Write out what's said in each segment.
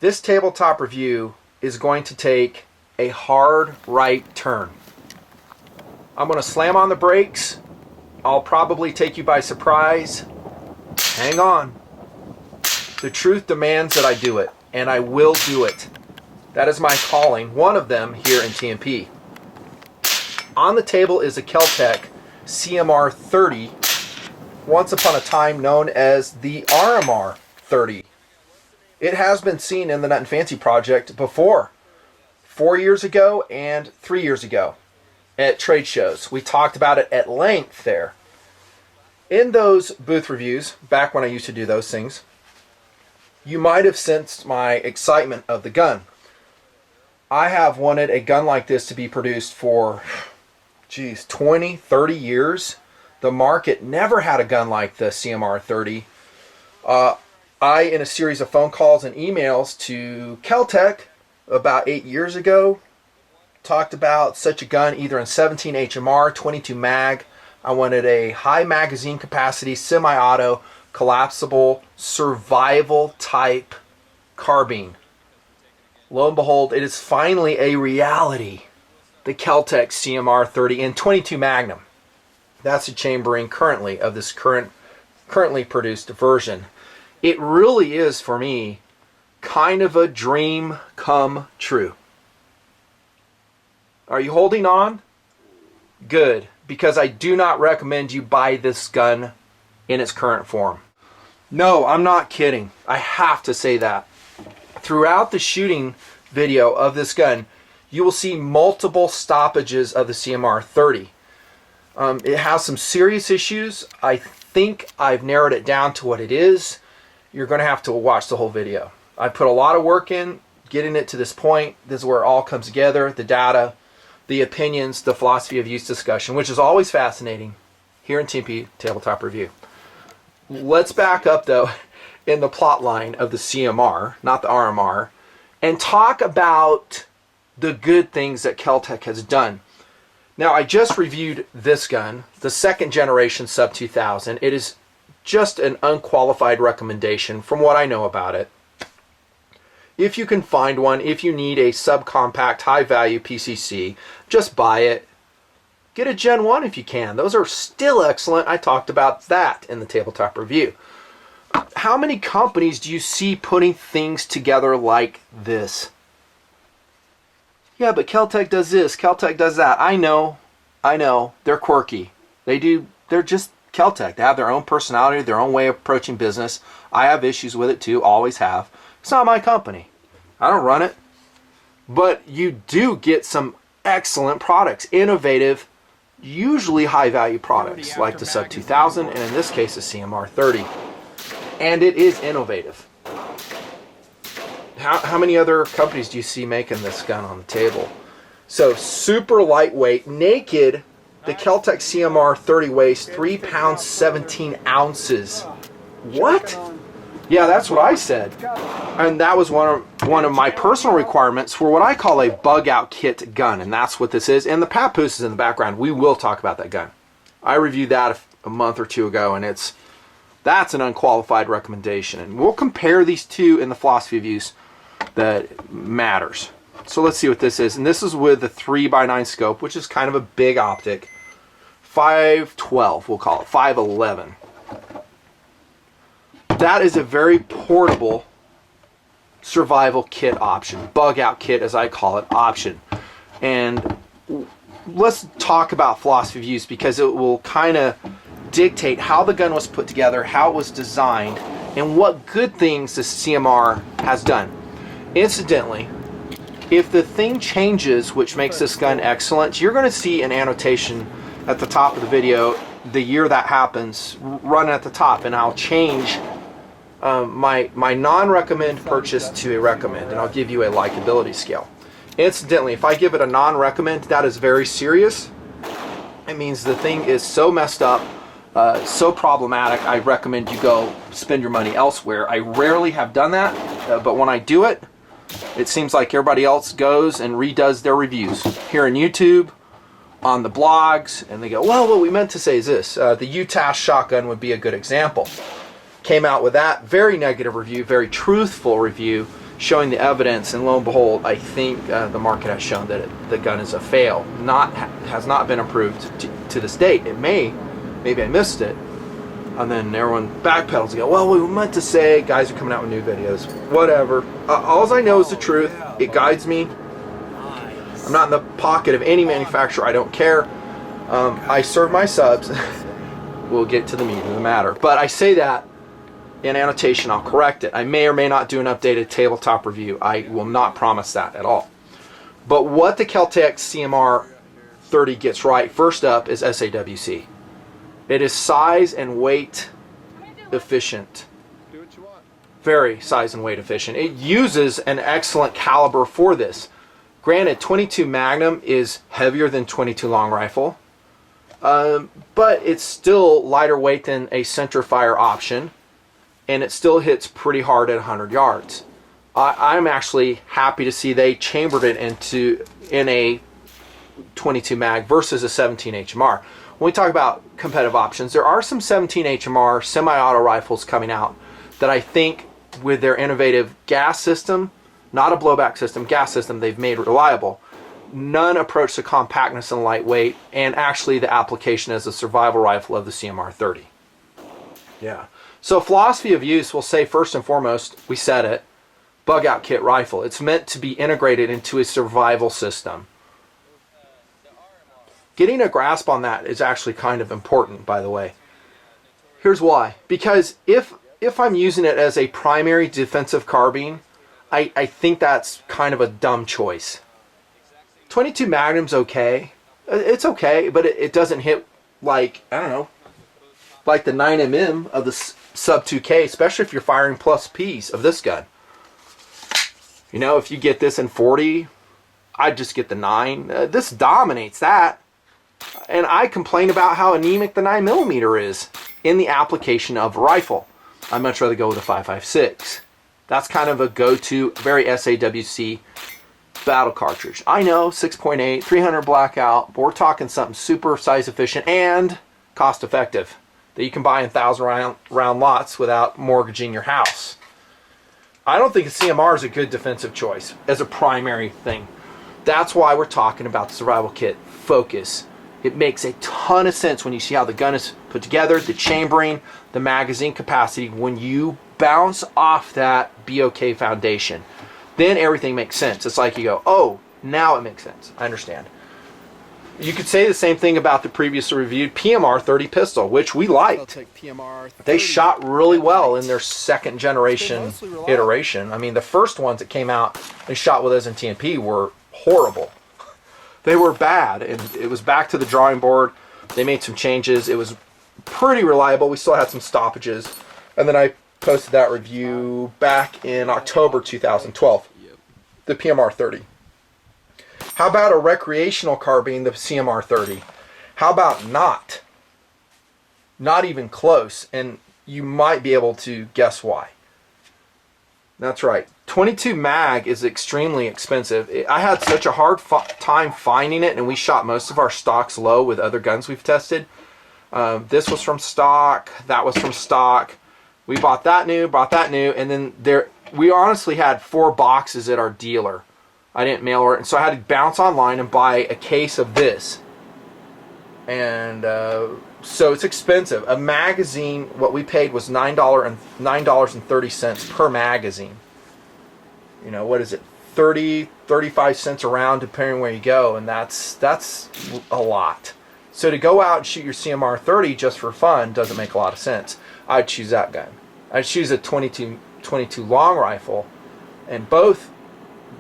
This tabletop review is going to take a hard right turn. I'm going to slam on the brakes. I'll probably take you by surprise. Hang on. The truth demands that I do it, and I will do it. That is my calling, one of them here in TMP. On the table is a KelTec CMR-30, once upon a time known as the RMR-30. It has been seen in the Nutnfancy project before, 4 years ago and 3 years ago at trade shows. We talked about it at length there. In those booth reviews, back when I used to do those things, you might have sensed my excitement of the gun. I have wanted a gun like this to be produced for, 20, 30 years. The market never had a gun like the CMR-30. I, in a series of phone calls and emails to KelTec about 8 years ago, talked about such a gun either in 17 HMR, 22 mag. I wanted a high magazine capacity, semi-auto, collapsible, survival type carbine. Lo and behold, it is finally a reality. The KelTec CMR-30 in 22 Magnum. That's the chambering currently of this currently produced version. It really is, for me, kind of a dream come true. Are you holding on? Good, because I do not recommend you buy this gun in its current form. No, I'm not kidding. I have to say that. Throughout the shooting video of this gun, you will see multiple stoppages of the CMR-30. It has some serious issues. I think I've narrowed it down to what it is. You're going to have to watch the whole video. I put a lot of work in getting it to this point. This is where it all comes together, the data, the opinions, the philosophy of use discussion, which is always fascinating here in TMP Tabletop Review. Let's back up, though, in the plot line of the CMR, not the RMR, and talk about the good things that KelTec has done. Now, I just reviewed this gun, the second generation Sub 2000. It is just an unqualified recommendation from what I know about it. If you can find one, if you need a subcompact high-value PCC, just buy it. Get a Gen 1 if you can. Those are still excellent. I talked about that in the tabletop review. How many companies do you see putting things together like this? Yeah, but KelTec does this, KelTec does that. I know. They're quirky. They're just KelTec. They have their own personality, their own way of approaching business. I have issues with it too, always have. It's not my company. I don't run it. But you do get some excellent products, innovative, usually high-value products, like the Sub 2000, and in this case, the CMR-30. And it is innovative. How many other companies do you see making this gun on the table? So, super lightweight, naked. The KelTec CMR-30 weighs 3 pounds 17 ounces. What? Yeah, that's what I said. And that was one of my personal requirements for what I call a bug-out kit gun, and that's what this is. And the Papoose is in the background. We will talk about that gun. I reviewed that a month or two ago, and that's an unqualified recommendation. And we'll compare these two in the philosophy of use that matters. So let's see what this is. And this is with the 3x9 scope, which is kind of a big optic. 512, we'll call it, 511. That is a very portable survival kit option, bug out kit as I call it, option. And let's talk about philosophy of use, because it will kind of dictate how the gun was put together, how it was designed, and what good things the CMR has done. Incidentally, if the thing changes, which makes this gun excellent, you're going to see an annotation at the top of the video, the year that happens, run at the top, and I'll change my non-recommend purchase to a recommend, and I'll give you a likability scale. Incidentally, if I give it a non-recommend, that is very serious. It means the thing is so messed up, so problematic, I recommend you go spend your money elsewhere. I rarely have done that, but when I do it, it seems like everybody else goes and redoes their reviews here on YouTube, on the blogs, and they go, well, what we meant to say is this. The UTAS shotgun would be a good example. Came out with that very negative review, very truthful review, showing the evidence, and lo and behold, I think the market has shown that the gun is a fail. Has not been approved to this date. It maybe I missed it. And then everyone backpedals and go, well, we meant to say, guys are coming out with new videos. Whatever. All I know is the truth. It guides me. I'm not in the pocket of any manufacturer. I don't care. I serve my subs. We'll get to the meat of the matter. But I say that in annotation. I'll correct it. I may or may not do an updated tabletop review. I will not promise that at all. But what the KelTec CMR-30 gets right, first up, is SAWC. It is size and weight efficient. Very size and weight efficient. It uses an excellent caliber for this. Granted, 22 Magnum is heavier than 22 long rifle, but it's still lighter weight than a centerfire option, and it still hits pretty hard at 100 yards. I'm actually happy to see they chambered it in a 22 mag versus a 17 HMR. When we talk about competitive options, there are some 17 HMR semi-auto rifles coming out that I think, with their innovative gas system, not a blowback system, gas system, they've made reliable. None approach the compactness and lightweight, and actually the application as a survival rifle of the CMR-30. Yeah. So philosophy of use, we'll say first and foremost, we said it, bug out kit rifle. It's meant to be integrated into a survival system. Getting a grasp on that is actually kind of important, by the way. Here's why. Because if I'm using it as a primary defensive carbine, I think that's kind of a dumb choice. 22 Magnum's okay. It's okay, but it doesn't hit like, I don't know, like the 9mm of the sub 2K, especially if you're firing plus Ps of this gun. You know, if you get this in 40, I'd just get the 9. This dominates that. And I complain about how anemic the 9mm is in the application of a rifle. I'd much rather go with a 5.56. That's kind of a go-to, very SAWC battle cartridge. I know, 6.8, 300 blackout, but we're talking something super size efficient and cost effective that you can buy in 1,000 round lots without mortgaging your house. I don't think a CMR is a good defensive choice as a primary thing. That's why we're talking about the survival kit focus. It makes a ton of sense when you see how the gun is put together, the chambering, the magazine capacity. When you bounce off that BOK foundation, then everything makes sense. It's like you go, oh, now it makes sense. I understand. You could say the same thing about the previously reviewed PMR-30 pistol, which we liked. They shot really well in their second generation iteration. I mean, the first ones that came out, they shot with us in TNP were horrible. They were bad, and it was back to the drawing board. They made some changes. It was pretty reliable. We still had some stoppages. And then I posted that review back in October 2012, the PMR-30. How about a recreational carbine, the CMR-30? How about not? Not even close, and you might be able to guess why. That's right. 22 mag is extremely expensive. I had such a hard time finding it, and we shot most of our stocks low with other guns we've tested. This was from stock. That was from stock. We bought that new, and then we honestly had 4 boxes at our dealer. I didn't mail order, and so I had to bounce online and buy a case of this. And so it's expensive. A magazine, what we paid was $9.30 per magazine. You know, what is it? 35 cents a round depending where you go, and that's a lot. So to go out and shoot your CMR-30 just for fun doesn't make a lot of sense. I'd choose that gun. I'd choose a 22 long rifle, and both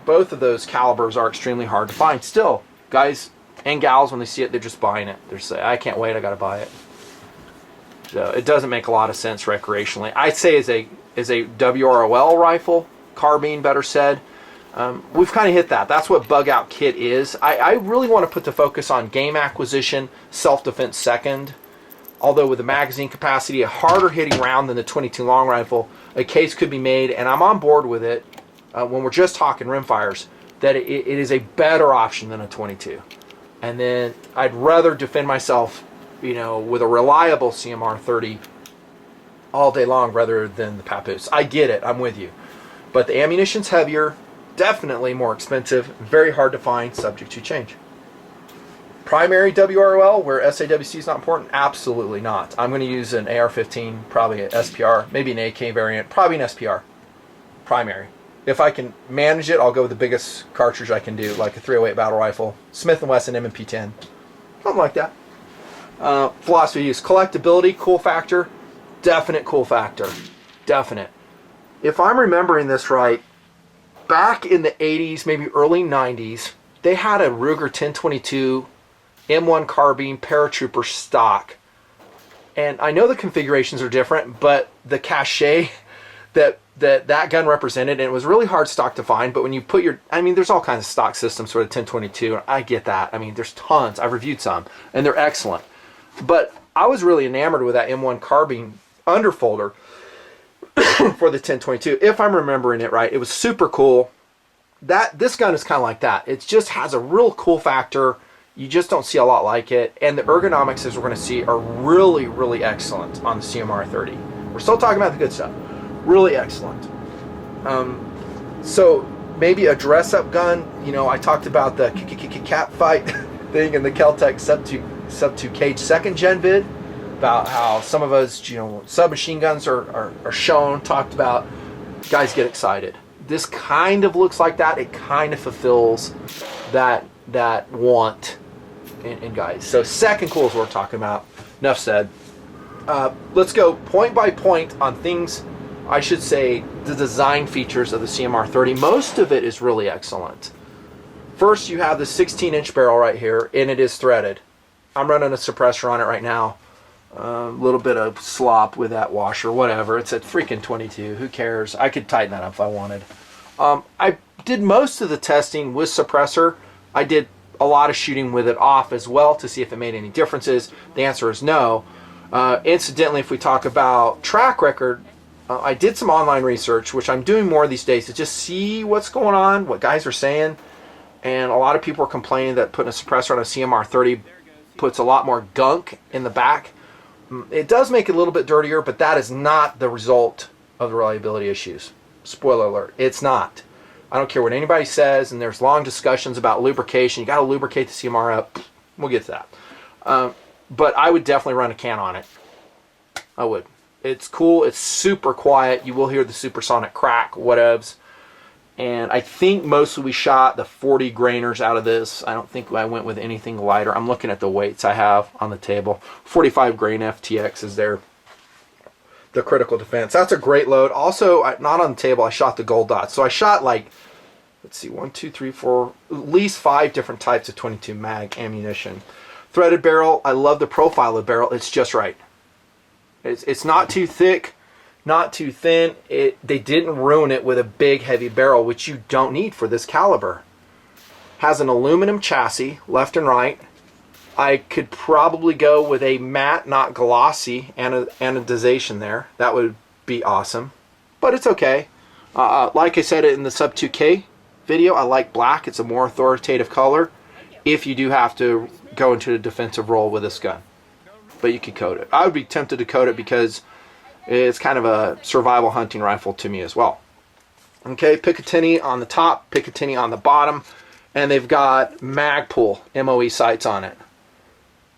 of those calibers are extremely hard to find. Still, guys and gals, when they see it, they're just buying it. They're saying, I can't wait, I gotta buy it. So it doesn't make a lot of sense recreationally. I'd say as a WROL rifle, carbine better said, we've kind of hit that. That's what bug out kit is. I really want to put the focus on game acquisition, self-defense second. Although with the magazine capacity, a harder hitting round than the 22 long rifle, a case could be made, and I'm on board with it when we're just talking rimfires, that it is a better option than a 22. And then I'd rather defend myself, you know, with a reliable CMR-30 all day long rather than the Papoose. I get it. I'm with you. But the ammunition's heavier, definitely more expensive, very hard to find, subject to change. Primary WROL, where SAWC is not important? Absolutely not. I'm going to use an AR-15, probably an SPR, maybe an AK variant, probably an SPR. Primary. If I can manage it, I'll go with the biggest cartridge I can do, like a 308 battle rifle, Smith & Wesson M&P10, something like that. Philosophy of use, collectability, cool factor, definite cool factor, definite. If I'm remembering this right, back in the 80s, maybe early 90s, they had a Ruger 1022 M1 carbine paratrooper stock. And I know the configurations are different, but the cachet that gun represented, and it was really hard stock to find, but when you put your, I mean, there's all kinds of stock systems for the 1022, and I get that. I mean, there's tons. I've reviewed some, and they're excellent. But I was really enamored with that M1 carbine underfolder for the 1022, if I'm remembering it right. It was super cool. This gun is kind of like that. It just has a real cool factor. You just don't see a lot like it, and the ergonomics, as we're going to see, are really, really excellent on the CMR-30. We're still talking about the good stuff. Really excellent. So maybe a dress-up gun. You know, I talked about the cat fight thing in the KelTec sub 2 cage 2nd gen vid, about how some of us, you know, submachine guns are shown, talked about. Guys get excited. This kind of looks like that. It kind of fulfills that want in guys. So second cool is what we're talking about. Enough said. Let's go point by point on things. I should say the design features of the CMR-30. Most of it is really excellent. First, you have the 16-inch barrel right here, and it is threaded. I'm running a suppressor on it right now. A little bit of slop with that washer, whatever. It's a freaking 22. Who cares? I could tighten that up if I wanted. I did most of the testing with suppressor. I did a lot of shooting with it off as well to see if it made any differences. The answer is no. Incidentally, if we talk about track record, I did some online research, which I'm doing more these days, to just see what's going on, what guys are saying. And a lot of people are complaining that putting a suppressor on a CMR-30 puts a lot more gunk in the back. It does make it a little bit dirtier, but that is not the result of the reliability issues. Spoiler alert, it's not. I don't care what anybody says, and there's long discussions about lubrication. You got to lubricate the CMR up. We'll get to that. But I would definitely run a can on it. I would. It's cool. It's super quiet. You will hear the supersonic crack, whatevs. And I think mostly we shot the 40 grainers out of this. I don't think I went with anything lighter. I'm looking at the weights I have on the table. 45 grain FTX is there. The critical defense. That's a great load. Also, not on the table, I shot the gold dots. So I shot like, let's see, 1, 2, 3, 4, at least 5 different types of 22 mag ammunition. Threaded barrel. I love the profile of the barrel. It's just right. It's not too thick, not too thin. They didn't ruin it with a big heavy barrel, which you don't need for this caliber. Has an aluminum chassis, left and right. I could probably go with a matte, not glossy anodization there. That would be awesome, but it's okay. Like I said in the sub 2K video, I like black. It's a more authoritative color if you do have to go into a defensive role with this gun. But you could coat it. I would be tempted to coat it because it's kind of a survival hunting rifle to me as well. Okay, Picatinny on the top, Picatinny on the bottom, and they've got Magpul MOE sights on it,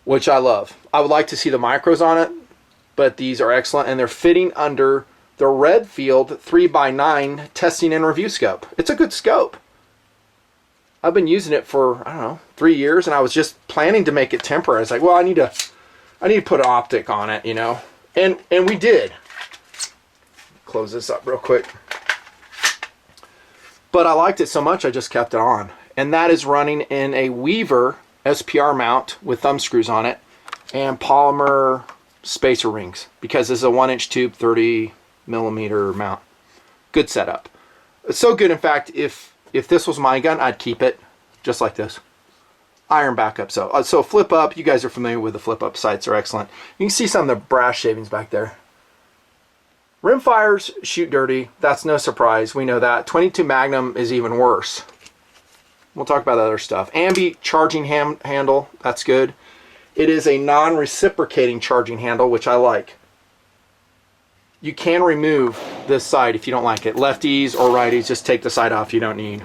which I love. I would like to see the micros on it, but these are excellent, and they're fitting under the Redfield 3x9 testing and review scope. It's a good scope. I've been using it for, I don't know, 3 years, and I was just planning to make it temporary. I was like, well, I need to put an optic on it, you know, and we did. Close this up real quick. But I liked it so much, I just kept it on. And that is running in a Weaver SPR mount with thumb screws on it and polymer spacer rings, because this is a 1-inch tube, 30mm mount. Good setup. It's so good, in fact, if this was my gun, I'd keep it just like this. Iron backup. So flip up. You guys are familiar with the flip up sights, are excellent. You can see some of the brass shavings back there. Rimfires shoot dirty. That's no surprise. We know that. 22 Magnum is even worse. We'll talk about other stuff. Ambi charging handle. That's good. It is a non-reciprocating charging handle, which I like. You can remove this side if you don't like it. Lefties or righties, just take the side off you don't need.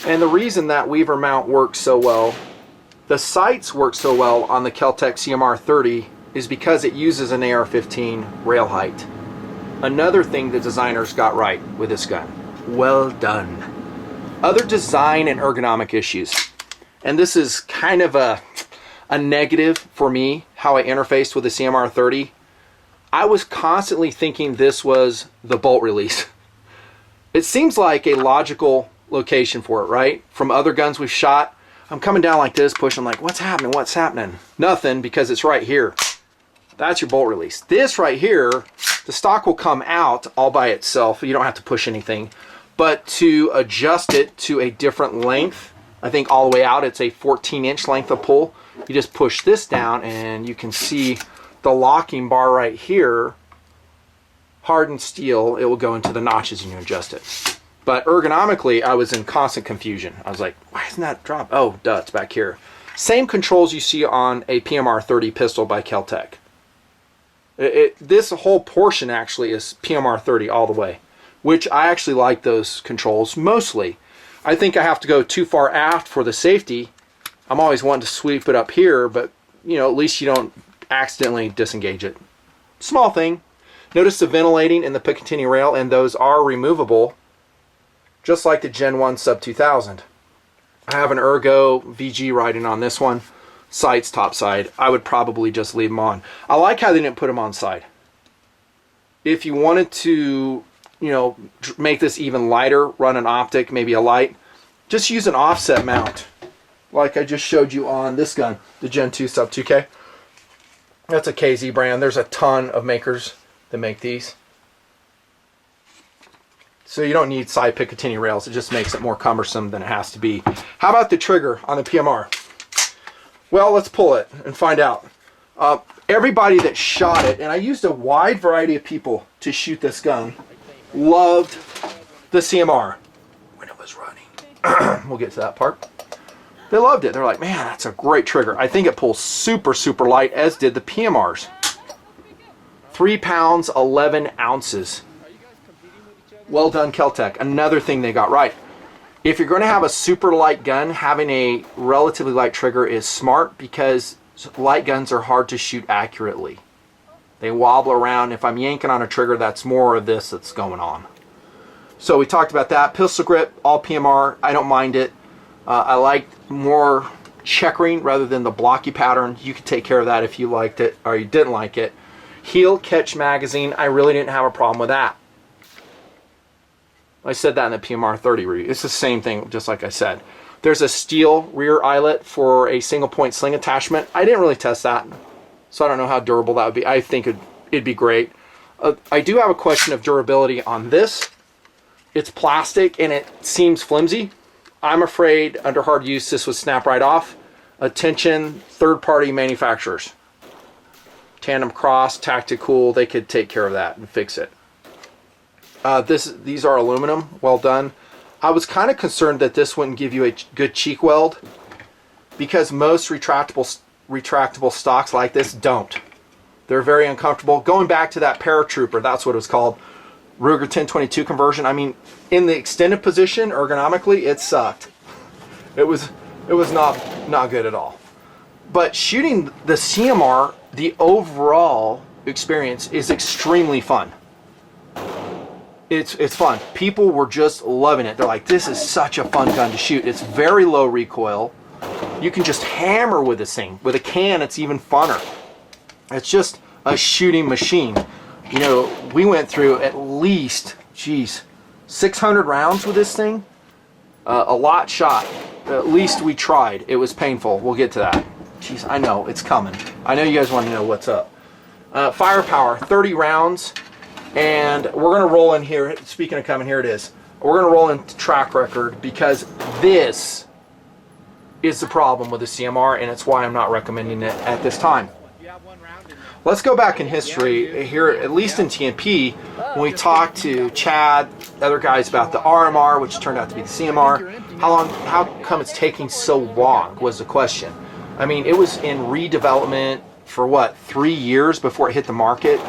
And the reason that Weaver mount works so well, the sights work so well on the KelTec CMR-30 is because it uses an AR-15 rail height. Another thing the designers got right with this gun. Well done. Other design and ergonomic issues. And this is kind of a negative for me, how I interfaced with the CMR-30. I was constantly thinking this was the bolt release. It seems like a logical location for it, right? From other guns we've shot, I'm coming down like this, pushing like, what's happening, what's happening? Nothing, because it's right here. That's your bolt release. This right here, the stock will come out all by itself. You don't have to push anything. But to adjust it to a different length, I think all the way out, it's a 14-inch length of pull. You just push this down and you can see the locking bar right here, hardened steel, it will go into the notches and you adjust it. But ergonomically, I was in constant confusion. I was like, why isn't that drop? Oh, duh, it's back here. Same controls you see on a PMR-30 pistol by KelTec. This whole portion actually is PMR-30 all the way, which I actually like those controls mostly. I think I have to go too far aft for the safety. I'm always wanting to sweep it up here, but you know, at least you don't accidentally disengage it. Small thing. Notice the ventilating in the Picatinny rail, and those are removable, just like the Gen 1 Sub 2000. I have an Ergo VG riding on this one. Sights top side. I would probably just leave them on. I like how they didn't put them on side. If you wanted to, you know, make this even lighter, run an optic, maybe a light, just use an offset mount, like I just showed you on this gun, the Gen 2 Sub 2K. That's a KZ brand. There's a ton of makers that make these. So you don't need side Picatinny rails. It just makes it more cumbersome than it has to be. How about the trigger on the PMR? Well, let's pull it and find out. Everybody that shot it, and I used a wide variety of people to shoot this gun, loved the CMR when it was running. We'll get to that part. They loved it. They're like, man, that's a great trigger. I think it pulls super, super light, as did the PMRs. 3 pounds, 11 ounces. Well done, KelTec. Another thing they got right. If you're going to have a super light gun, having a relatively light trigger is smart, because light guns are hard to shoot accurately. They wobble around. If I'm yanking on a trigger, that's more of this that's going on. So we talked about that. Pistol grip, all PMR. I don't mind it. I like more checkering rather than the blocky pattern. You could take care of that if you liked it or you didn't like it. Heel catch magazine, I really didn't have a problem with that. I said that in the PMR-30 review. It's the same thing, just like I said. There's a steel rear eyelet for a single point sling attachment. I didn't really test that, so I don't know how durable that would be. I think it'd be great. I do have a question of durability on this. It's plastic and it seems flimsy. I'm afraid under hard use this would snap right off. Attention, third-party manufacturers. Tandem Cross, Tactical, they could take care of that and fix it. These are aluminum, well done. I was kind of concerned that this wouldn't give you a good cheek weld, because most retractable stocks like this don't. They're very uncomfortable. Going back to that paratrooper, that's what it was called, Ruger 1022 conversion. I mean, in the extended position, ergonomically, it sucked. It was not good at all. But shooting the CMR, the overall experience is extremely fun. It's fun. People were just loving it. They're like, this is such a fun gun to shoot. It's very low recoil. You can just hammer with this thing. With a can, it's even funner. It's just a shooting machine. You know, we went through at least, 600 rounds with this thing. A lot shot. At least we tried. It was painful. We'll get to that. Jeez, I know, it's coming. I know you guys want to know what's up. Firepower, 30 rounds. And we're going to roll in here. Speaking of coming, here it is. We're going to roll into track record, because this is the problem with the CMR, and it's why I'm not recommending it at this time. Let's go back in history here, at least in TNP, when we talked to Chad, other guys about the RMR, which turned out to be the CMR. How come it's taking so long was the question. I mean, it was in redevelopment for what, 3 years before it hit the market?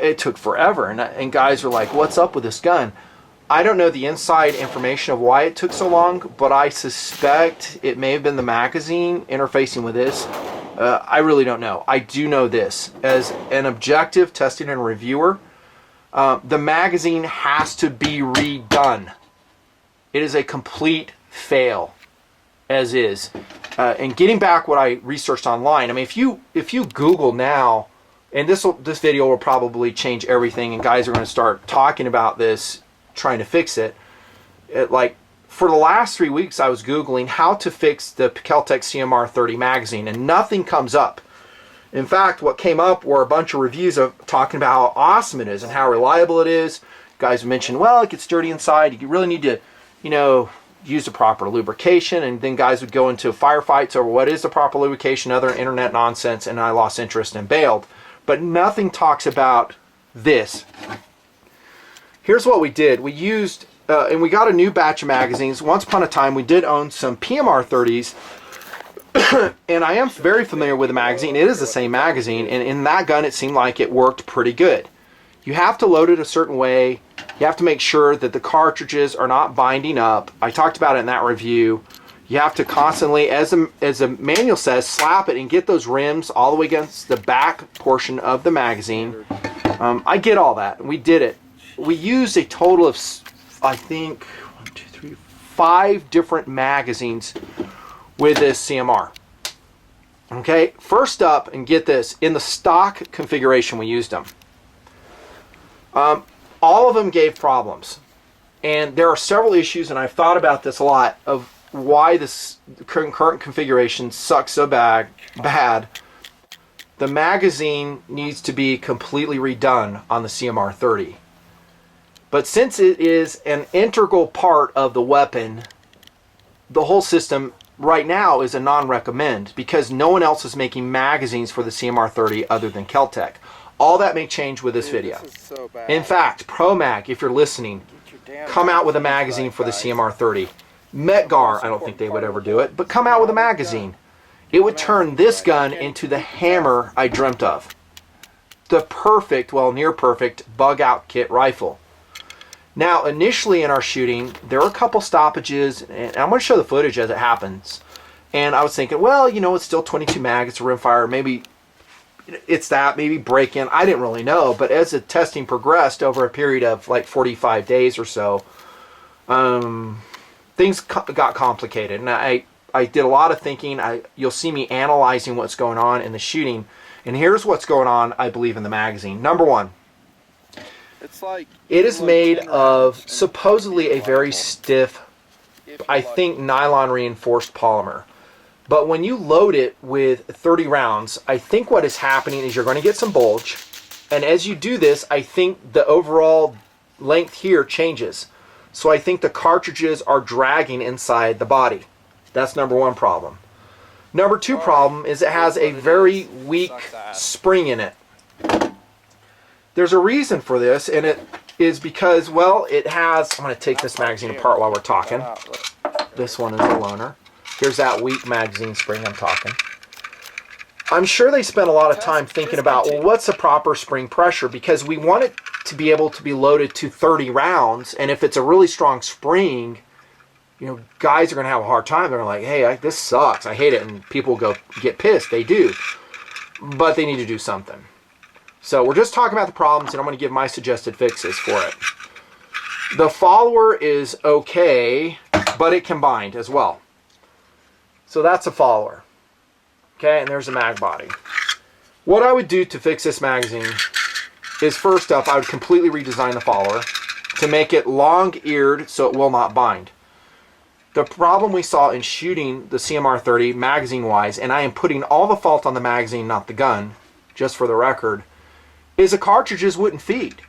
It took forever, and guys were like, what's up with this gun? I don't know the inside information of why it took so long, but I suspect it may have been the magazine interfacing with this. I really don't know. I do know this. As an objective testing and reviewer, the magazine has to be redone. It is a complete fail, as is. And getting back what I researched online, I mean, if you Google now, and this video will probably change everything, and guys are going to start talking about this, trying to fix it. Like for the last 3 weeks, I was Googling how to fix the KelTec CMR-30 magazine, and nothing comes up. In fact, what came up were a bunch of reviews of talking about how awesome it is and how reliable it is. Guys mentioned, well, it gets dirty inside. You really need to, you know, use the proper lubrication. And then guys would go into firefights over what is the proper lubrication, other internet nonsense, and I lost interest and bailed. But nothing talks about this. Here's what we did. We used, and we got a new batch of magazines. Once upon a time, we did own some PMR-30s. And I am very familiar with the magazine. It is the same magazine. And in that gun, it seemed like it worked pretty good. You have to load it a certain way. You have to make sure that the cartridges are not binding up. I talked about it in that review. You have to constantly, as the manual says, slap it and get those rims all the way against the back portion of the magazine. I get all that. We did it. We used a total of, I think, 1, 2, 3, 5 different magazines with this CMR. Okay, first up, and get this, in the stock configuration we used them. All of them gave problems. And there are several issues, and I've thought about this a lot, of why this current configuration sucks so bad. The magazine needs to be completely redone on the CMR-30. But since it is an integral part of the weapon, the whole system right now is a non-recommend because no one else is making magazines for the CMR-30 other than KelTec. All that may change with this video. This is so bad. In fact, ProMag, if you're listening, come out with a magazine for the CMR-30. Metgar, I don't think they would ever do it, but come out with a magazine. It would turn this gun into the hammer I dreamt of. The perfect, well, near perfect bug-out kit rifle. Now, initially in our shooting, there were a couple stoppages, and I'm going to show the footage as it happens. And I was thinking, well, you know, it's still 22 mag, it's a rimfire, maybe it's that, maybe break in. I didn't really know, but as the testing progressed over a period of like 45 days or so, things got complicated. And I did a lot of thinking. You'll see me analyzing what's going on in the shooting. And here's what's going on, I believe, in the magazine. Number one. It's like it is made of supposedly a very stiff, I think, nylon reinforced polymer. But when you load it with 30 rounds, I think what is happening is you're going to get some bulge. And as you do this, I think the overall length here changes. So I think the cartridges are dragging inside the body. That's number one problem. Number two problem is it has a very weak spring in it. There's a reason for this, and it is because, well, it has, I'm going to take this magazine apart while we're talking. This one is the loaner. Here's that weak magazine spring I'm talking. I'm sure they spent a lot of time thinking about, well, what's the proper spring pressure? Because we want it to be able to be loaded to 30 rounds, and if it's a really strong spring, you know, guys are going to have a hard time. They're like, hey, this sucks. I hate it. And people go get pissed. They do. But they need to do something. So we're just talking about the problems, and I'm going to give my suggested fixes for it. The follower is okay, but it can bind as well. So that's a follower. Okay, and there's a mag body. What I would do to fix this magazine is, first up, I would completely redesign the follower to make it long-eared so it will not bind. The problem we saw in shooting the CMR-30 magazine-wise, and I am putting all the fault on the magazine, not the gun, just for the record, is the cartridges wouldn't feed.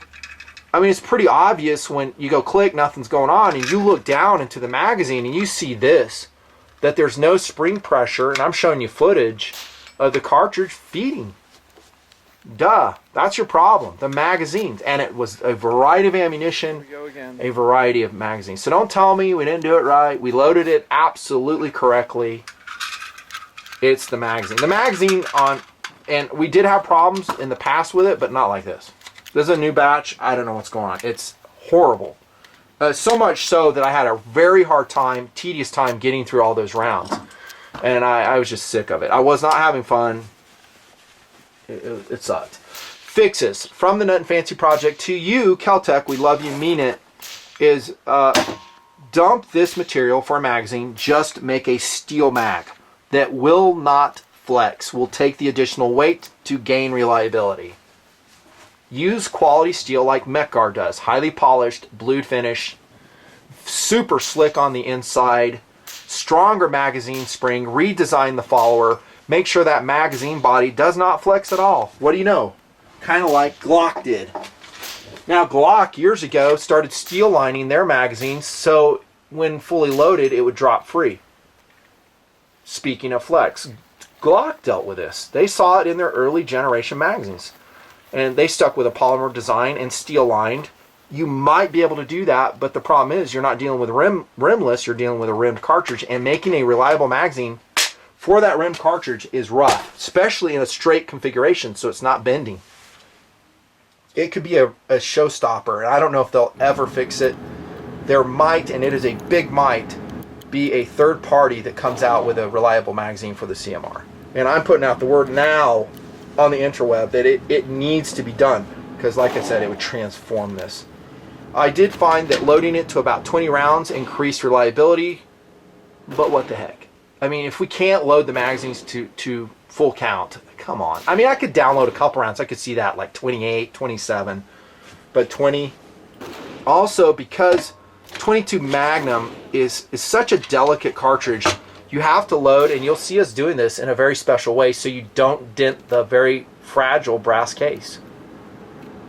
I mean, it's pretty obvious when you go click, nothing's going on, and you look down into the magazine and you see this, that there's no spring pressure, and I'm showing you footage of the cartridge feeding. Duh, that's your problem, the magazines. And it was a variety of ammunition, a variety of magazines. So don't tell me we didn't do it right. We loaded it absolutely correctly. It's the magazine. The magazine on, and we did have problems in the past with it, but not like this. This is a new batch. I don't know what's going on. It's horrible. So much so that I had a very hard time, tedious time getting through all those rounds. And I was just sick of it. I was not having fun. It sucked. Fixes from the Nutnfancy project to you, KelTec, we love you, mean it, is dump this material for a magazine. Just make a steel mag that will not flex, will take the additional weight to gain reliability. Use quality steel like MechGuard does. Highly polished, blued finish, super slick on the inside, stronger magazine spring, redesign the follower, make sure that magazine body does not flex at all. What do you know? Kind of like Glock did. Now Glock years ago started steel lining their magazines so when fully loaded it would drop free. Speaking of flex, Glock dealt with this. They saw it in their early generation magazines. And they stuck with a polymer design and steel lined. You might be able to do that, but the problem is you're not dealing with rimless, you're dealing with a rimmed cartridge, and making a reliable magazine for that rimmed cartridge is rough, especially in a straight configuration so it's not bending. It could be a showstopper, and I don't know if they'll ever fix it. There might, and it is a big might, be a third party that comes out with a reliable magazine for the CMR. And I'm putting out the word now on the interweb that it needs to be done, because like I said, it would transform this. I did find that loading it to about 20 rounds increased reliability, but what the heck? I mean, if we can't load the magazines to full count, come on. I mean, I could download a couple rounds. I could see that, like 28, 27, but 20. Also, because 22 Magnum is such a delicate cartridge, you have to load, and you'll see us doing this in a very special way so you don't dent the very fragile brass case.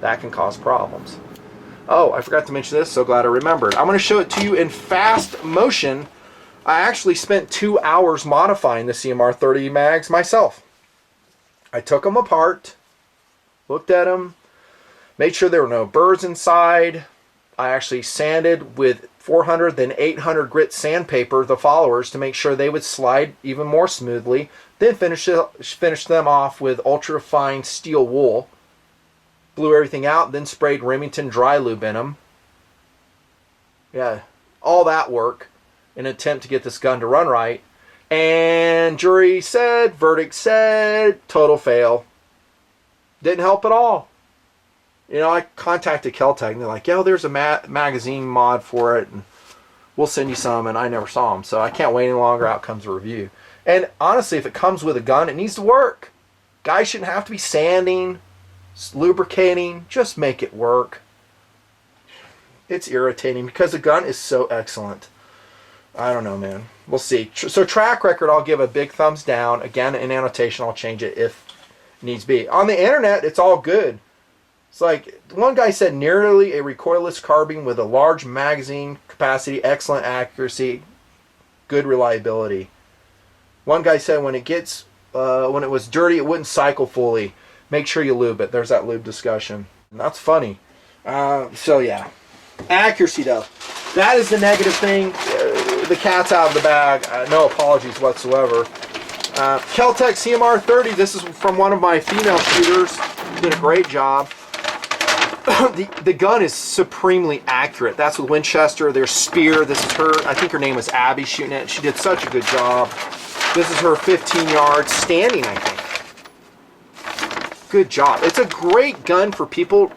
That can cause problems. Oh, I forgot to mention this, so glad I remembered. I'm going to show it to you in fast motion. I actually spent 2 hours modifying the CMR-30 mags myself. I took them apart, looked at them, made sure there were no burrs inside. I actually sanded with 400 then 800 grit sandpaper the followers to make sure they would slide even more smoothly. Then finish them off with ultra fine steel wool. Blew everything out, then sprayed Remington dry lube in them. Yeah, all that work in an attempt to get this gun to run right. And jury said, verdict said, total fail. Didn't help at all. You know, I contacted KelTec and they're like, yo, there's a magazine mod for it and we'll send you some, and I never saw them. So I can't wait any longer. Out comes a review. And honestly, if it comes with a gun, it needs to work. Guys shouldn't have to be sanding, lubricating, just make it work. It's irritating because the gun is so excellent. I don't know, man. We'll see. So track record, I'll give a big thumbs down. Again, in annotation, I'll change it if needs be. On the internet, it's all good. It's like, one guy said, nearly a recoilless carbine with a large magazine capacity, excellent accuracy, good reliability. One guy said when it was dirty, it wouldn't cycle fully. Make sure you lube it. There's that lube discussion. And that's funny. So yeah. Accuracy though. That is the negative thing. The cat's out of the bag. No apologies whatsoever. KelTec CMR-30. This is from one of my female shooters. Did a great job. The gun is supremely accurate. That's with Winchester. There's Spear. This is her. I think her name was Abby shooting it. She did such a good job. This is her 15 yards standing, I think. Good job. It's a great gun for people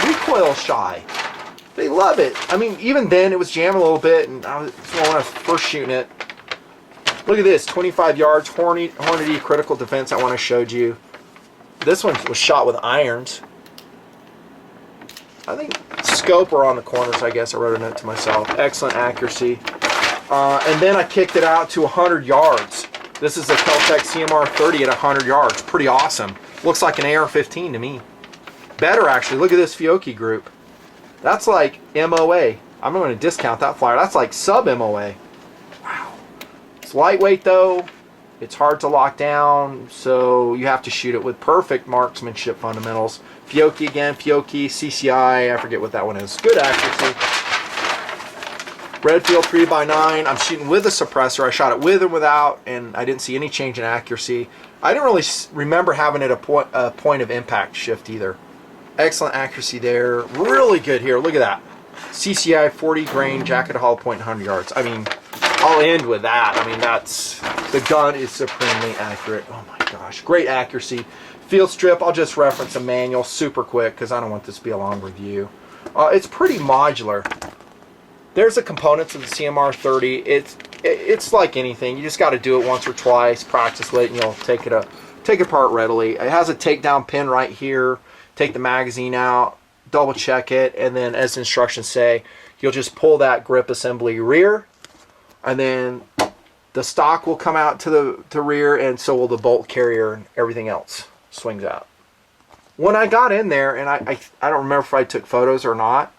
recoil shy. They love it. I mean, even then it was jamming a little bit, and I was when I was first shooting it. Look at this, 25 yards, Hornady critical defense, that one I showed you. This one was shot with irons. I think scope are on the corners, I guess. I wrote a note to myself. Excellent accuracy. And then I kicked it out to 100 yards. This is a KelTec CMR-30 at 100 yards. Pretty awesome. Looks like an AR-15 to me. Better, actually. Look at this Fiocchi group. That's like MOA. I'm going to discount that flyer. That's like sub-MOA. Wow. It's lightweight, though. It's hard to lock down, so you have to shoot it with perfect marksmanship fundamentals. Fiocchi again, Fiocchi, CCI, I forget what that one is. Good accuracy. Redfield 3x9, I'm shooting with a suppressor. I shot it with and without, and I didn't see any change in accuracy. I didn't really remember having it a point of impact shift either. Excellent accuracy there. Really good here. Look at that. CCI 40 grain, jacket hollow point, 100 yards. I mean, I'll end with that. I mean, the gun is supremely accurate. Oh my gosh, great accuracy. Field strip, I'll just reference a manual super quick because I don't want this to be a long review. It's pretty modular. There's the components of the CMR-30. It's like anything. You just got to do it once or twice, practice with it, and you'll take it apart readily. It has a takedown pin right here. Take the magazine out, double check it, and then as the instructions say, you'll just pull that grip assembly rear, and then the stock will come out to the rear, and so will the bolt carrier, and everything else swings out. When I got in there, and I don't remember if I took photos or not,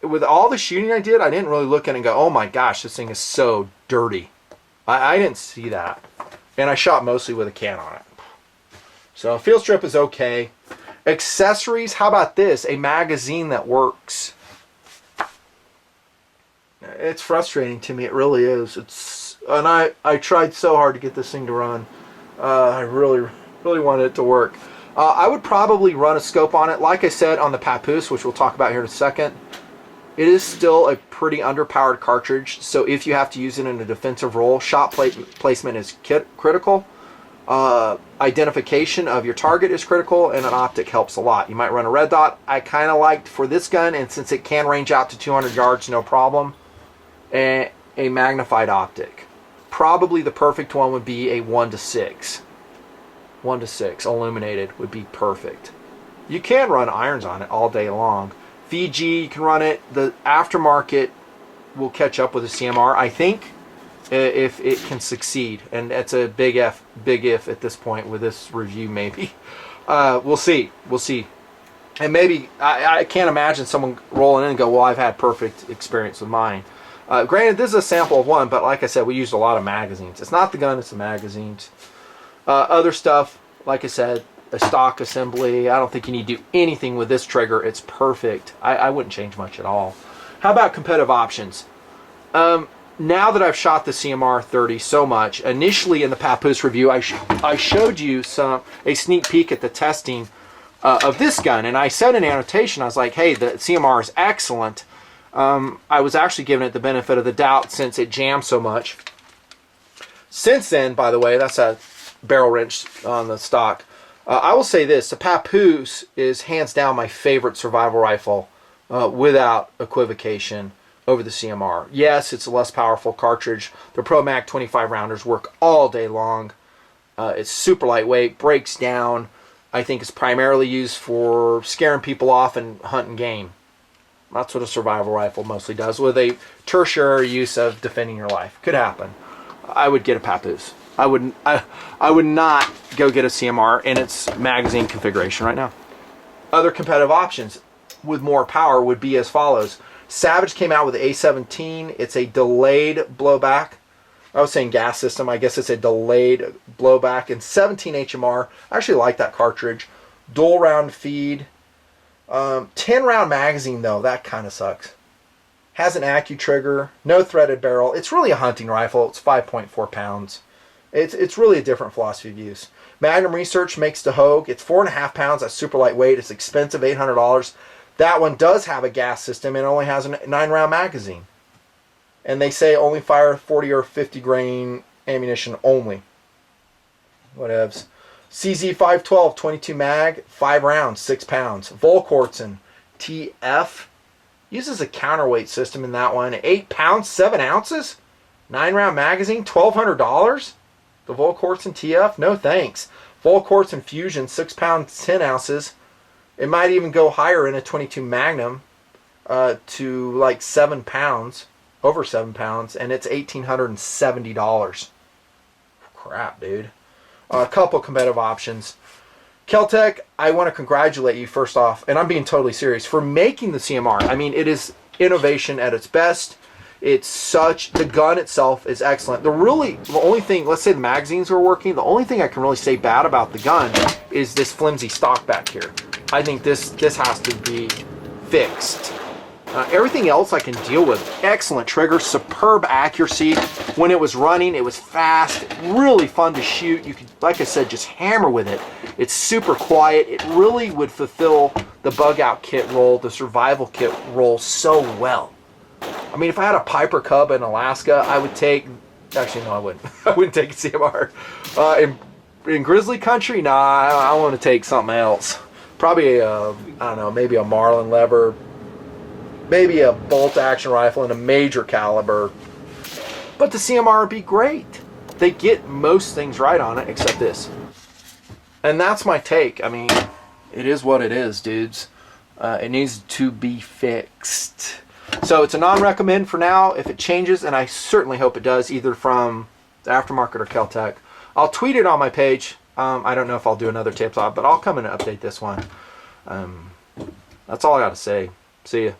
with all the shooting I did, I didn't really look at it and go, oh my gosh, this thing is so dirty. I didn't see that. And I shot mostly with a can on it. So field strip is okay. Accessories, how about this? A magazine that works. It's frustrating to me, it really is. And I tried so hard to get this thing to run. I really wanted it to work. I would probably run a scope on it. Like I said, on the Papoose, which we'll talk about here in a second, it is still a pretty underpowered cartridge. So if you have to use it in a defensive role, shot placement is critical. Identification of your target is critical, and an optic helps a lot. You might run a red dot. I kind of liked for this gun, and since it can range out to 200 yards, no problem, a magnified optic. Probably the perfect one would be a 1:6. 1:6 illuminated would be perfect. You can run irons on it all day long. VG, you can run it. The aftermarket will catch up with the CMR, I think, if it can succeed, and that's a big if at this point with this review. Maybe we'll see, and maybe I can't imagine someone rolling in and go, well, I've had perfect experience with mine. Granted, this is a sample of one, but like I said, we used a lot of magazines. It's not the gun, it's the magazines. Other stuff, like I said, a stock assembly. I don't think you need to do anything with this trigger. It's perfect. I wouldn't change much at all. How about competitive options? Now that I've shot the CMR-30 so much, initially in the Papoose review, I showed you a sneak peek at the testing of this gun, and I said in annotation, I was like, hey, the CMR is excellent. I was actually giving it the benefit of the doubt since it jammed so much. Since then, by the way, that's a barrel wrench on the stock. I will say this, the Papoose is hands down my favorite survival rifle without equivocation over the CMR. Yes, it's a less powerful cartridge. The Pro Mag 25 rounders work all day long. It's super lightweight, breaks down. I think it's primarily used for scaring people off and hunting game. That's what a survival rifle mostly does, with a tertiary use of defending your life. Could happen. I would get a Papoose. I would not go get a CMR in its magazine configuration right now. Other competitive options with more power would be as follows. Savage came out with the A17. It's a delayed blowback. I was saying gas system. I guess it's a delayed blowback. And 17 HMR. I actually like that cartridge. Dual round feed. 10 round magazine though. That kind of sucks. Has an Accu trigger. No threaded barrel. It's really a hunting rifle. It's 5.4 pounds. It's really a different philosophy of use. Magnum Research makes the Hogue. It's 4.5 pounds. That's super lightweight. It's expensive, $800. That one does have a gas system and only has a 9-round magazine. And they say only fire 40 or 50 grain ammunition only. Whatevs. CZ512 22 mag, 5 rounds, 6 pounds. Volquartsen TF uses a counterweight system in that one. 8 pounds, 7 ounces, 9-round magazine, $1,200. The Volquartsen TF, no thanks. Volquartsen Fusion, 6 pounds, 10 ounces. It might even go higher in a 22 Magnum to like 7 pounds, over 7 pounds, and it's $1,870. Crap, dude. A couple competitive options. KelTec, I want to congratulate you first off, and I'm being totally serious, for making the CMR. I mean, it is innovation at its best. The gun itself is excellent. The only thing, let's say the magazines were working, the only thing I can really say bad about the gun is this flimsy stock back here. I think this has to be fixed. Everything else I can deal with. Excellent trigger, superb accuracy. When it was running, it was fast, really fun to shoot. You could, like I said, just hammer with it. It's super quiet. It really would fulfill the bug out kit roll, the survival kit roll so well. I mean, if I had a Piper Cub in Alaska, I would take, actually no I wouldn't. I wouldn't take a CMR. In grizzly country, nah, I want to take something else. Probably I don't know, maybe a Marlin lever, maybe a bolt action rifle in a major caliber. But the CMR would be great. They get most things right on it except this. And that's my take. I mean, it is what it is, dudes. It needs to be fixed. So it's a non-recommend for now. If it changes, and I certainly hope it does, either from the aftermarket or KelTec, I'll tweet it on my page. I don't know if I'll do another tip top, but I'll come in and update this one. That's all I got to say. See ya.